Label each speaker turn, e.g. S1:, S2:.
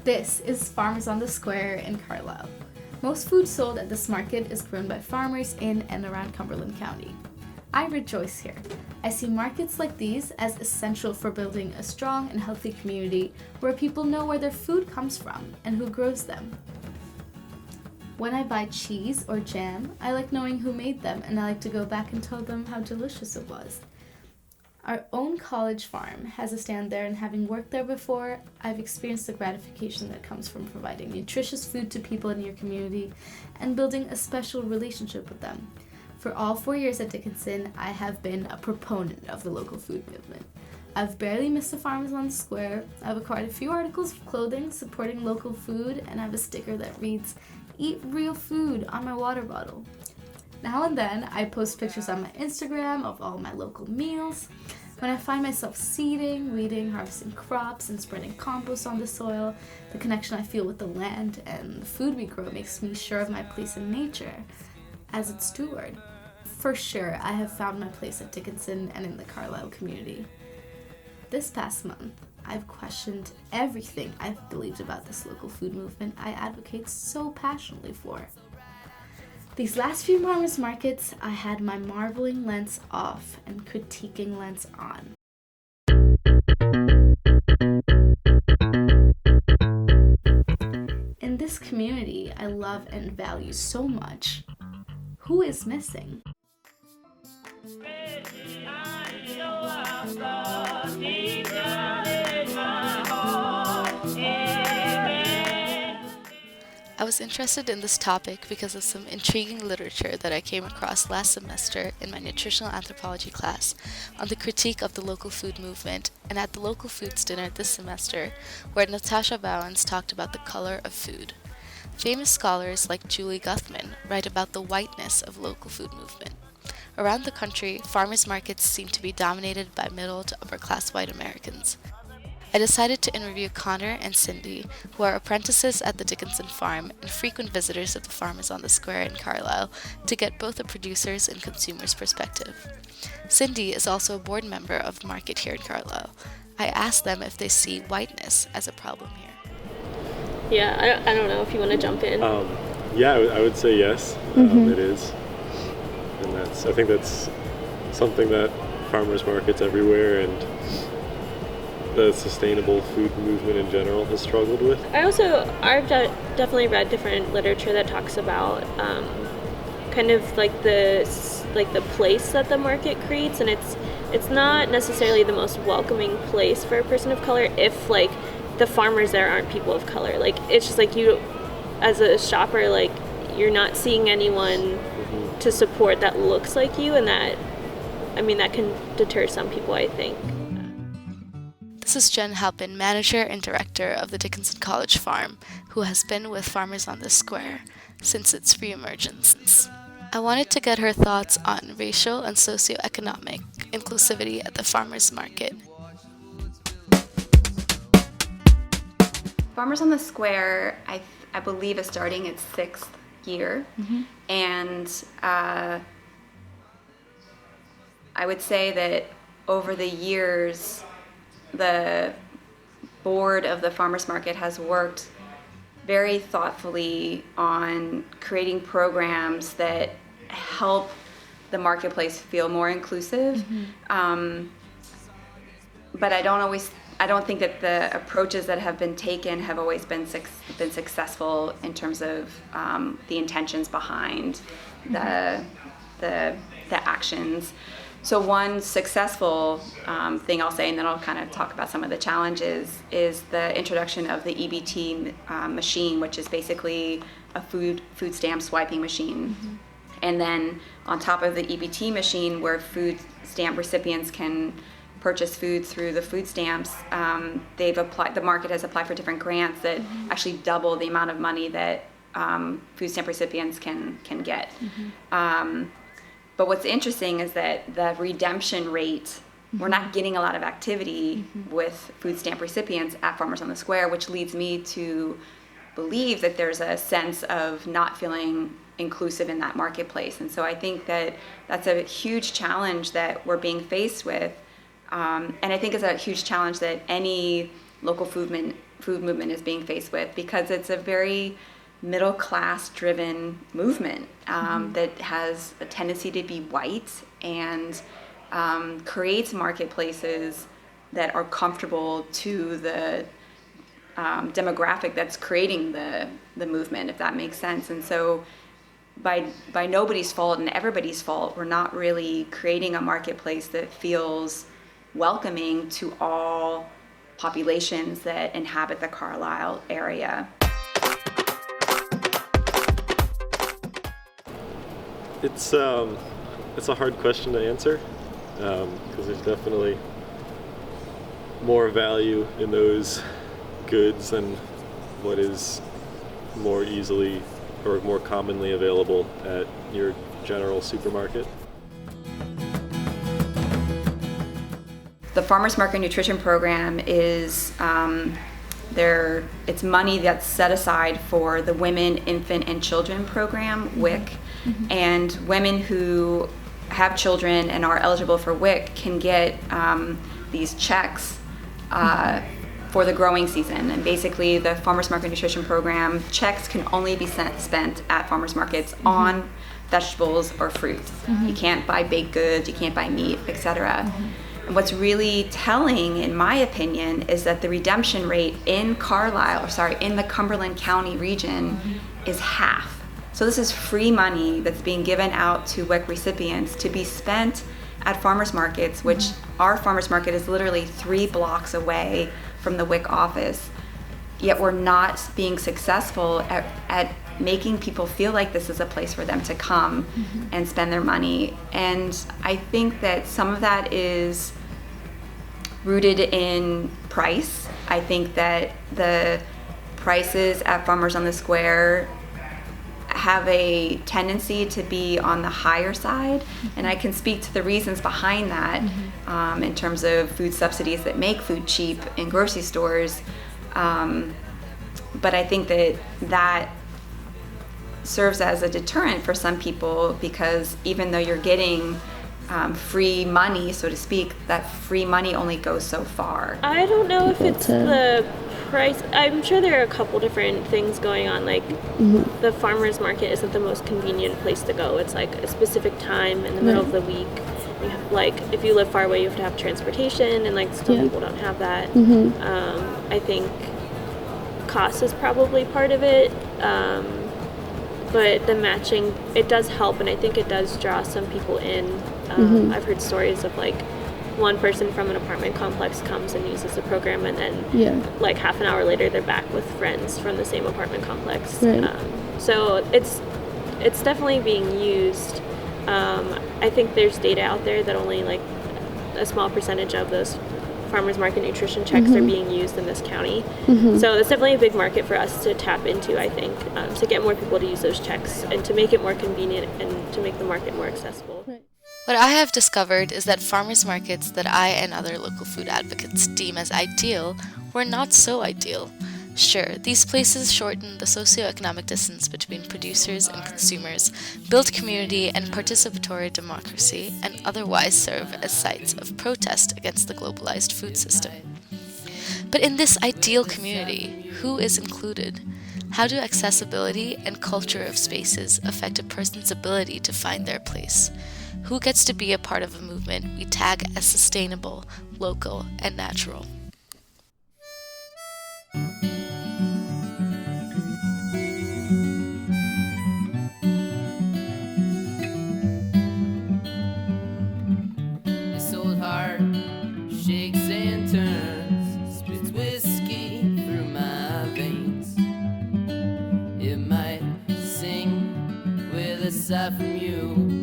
S1: This is Farmers on the Square in Carlisle. Most food sold at this market is grown by farmers in and around Cumberland County. I rejoice here. I see markets like these as essential for building a strong and healthy community where people know where their food comes from and who grows them. When I buy cheese or jam, I like knowing who made them, and I like to go back and tell them how delicious it was. Our own college farm has a stand there, and having worked there before, I've experienced the gratification that comes from providing nutritious food to people in your community and building a special relationship with them. For all 4 years at Dickinson, I have been a proponent of the local food movement. I've barely missed the Farmers on the Square. I've acquired a few articles of clothing supporting local food, and I have a sticker that reads, "Eat real food" on my water bottle. Now and then, I post pictures on my Instagram of all my local meals. When I find myself seeding, weeding, harvesting crops, and spreading compost on the soil, the connection I feel with the land and the food we grow makes me sure of my place in nature as its steward. For sure, I have found my place at Dickinson and in the Carlisle community. This past month, I've questioned everything I've believed about this local food movement I advocate so passionately for. These last few farmers markets, I had my marveling lens off and critiquing lens on. In this community I love and value so much, who is missing? I was interested in this topic because of some intriguing literature that I came across last semester in my nutritional anthropology class on the critique of the local food movement, and at the local foods dinner this semester, where Natasha Bowens talked about the color of food. Famous scholars like Julie Guthman write about the whiteness of local food movement. Around the country, farmers markets seem to be dominated by middle to upper class white Americans. I decided to interview Connor and Cindy, who are apprentices at the Dickinson farm and frequent visitors of the Farmers on the Square in Carlisle, to get both a producer's and consumer's perspective. Cindy is also a board member of the market here in Carlisle. I asked them if they see whiteness as a problem here.
S2: Yeah, I don't know if you want to jump in.
S3: Yeah, I would say yes, it is. And I think that's something that farmers markets everywhere and the sustainable food movement in general has struggled with.
S2: I've definitely read different literature that talks about kind of like the place that the market creates, and it's not necessarily the most welcoming place for a person of color if like the farmers there aren't people of color. Like it's just like you, as a shopper, like you're not seeing anyone to support that looks like you, and that can deter some people, I think.
S1: This is Jen Halpin, manager and director of the Dickinson College Farm, who has been with Farmers on the Square since its reemergence. I wanted to get her thoughts on racial and socioeconomic inclusivity at the farmers market.
S4: Farmers on the Square, I believe, is starting its 6th year, and I would say that over the years, the board of the farmers market has worked very thoughtfully on creating programs that help the marketplace feel more inclusive. But I don't think that the approaches that have been taken have always been successful in terms of the intentions behind the actions. So one successful thing I'll say, and then I'll kind of talk about some of the challenges, is the introduction of the EBT machine, which is basically a food stamp swiping machine. And then on top of the EBT machine, where food stamp recipients can purchase food through the food stamps, the market has applied for different grants that actually double the amount of money that food stamp recipients can get. But what's interesting is that the redemption rate, we're not getting a lot of activity with food stamp recipients at Farmers on the Square, which leads me to believe that there's a sense of not feeling inclusive in that marketplace. And so I think that that's a huge challenge that we're being faced with. And I think it's a huge challenge that any local food movement is being faced with, because it's a very middle class driven movement that has a tendency to be white and creates marketplaces that are comfortable to the demographic that's creating the movement, if that makes sense. And so by nobody's fault and everybody's fault, we're not really creating a marketplace that feels welcoming to all populations that inhabit the Carlisle area.
S3: It's a hard question to answer, because there's definitely more value in those goods than what is more easily or more commonly available at your general supermarket.
S4: The Farmers Market Nutrition Program is it's money that's set aside for the Women, Infant, and Children Program, WIC, and women who have children and are eligible for WIC can get these checks for the growing season. And basically the Farmers Market Nutrition Program checks can only be spent at farmers markets on vegetables or fruits. You can't buy baked goods, you can't buy meat, etc. And what's really telling, in my opinion, is that the redemption rate in in the Cumberland County region is half. So this is free money that's being given out to WIC recipients to be spent at farmers markets, which our farmers market is literally 3 blocks away from the WIC office. Yet we're not being successful at making people feel like this is a place for them to come and spend their money. And I think that some of that is rooted in price. I think that the prices at Farmers on the Square have a tendency to be on the higher side, and I can speak to the reasons behind that in terms of food subsidies that make food cheap in grocery stores. But I think that serves as a deterrent for some people, because even though you're getting free money, so to speak, that free money only goes so far.
S2: I don't know if it's the price. I'm sure there are a couple different things going on. Like the farmers market isn't the most convenient place to go. It's like a specific time in the middle of the week. You have, like, if you live far away, you have to have transportation, and like some people don't have that. I think cost is probably part of it. But the matching, it does help, and I think it does draw some people in. I've heard stories of like one person from an apartment complex comes and uses the program, and then like half an hour later they're back with friends from the same apartment complex. So it's definitely being used. I think there's data out there that only like a small percentage of those farmers market nutrition checks are being used in this county. So it's definitely a big market for us to tap into, I think, to get more people to use those checks and to make it more convenient and to make the market more accessible.
S1: What I have discovered is that farmers markets that I and other local food advocates deem as ideal were not so ideal. Sure, these places shorten the socioeconomic distance between producers and consumers, build community and participatory democracy, and otherwise serve as sites of protest against the globalized food system. But in this ideal community, who is included? How do accessibility and culture of spaces affect a person's ability to find their place? Who gets to be a part of a movement we tag as sustainable, local, and natural?
S5: This old heart shakes and turns, spits whiskey through my veins. It might sing with a sigh from you,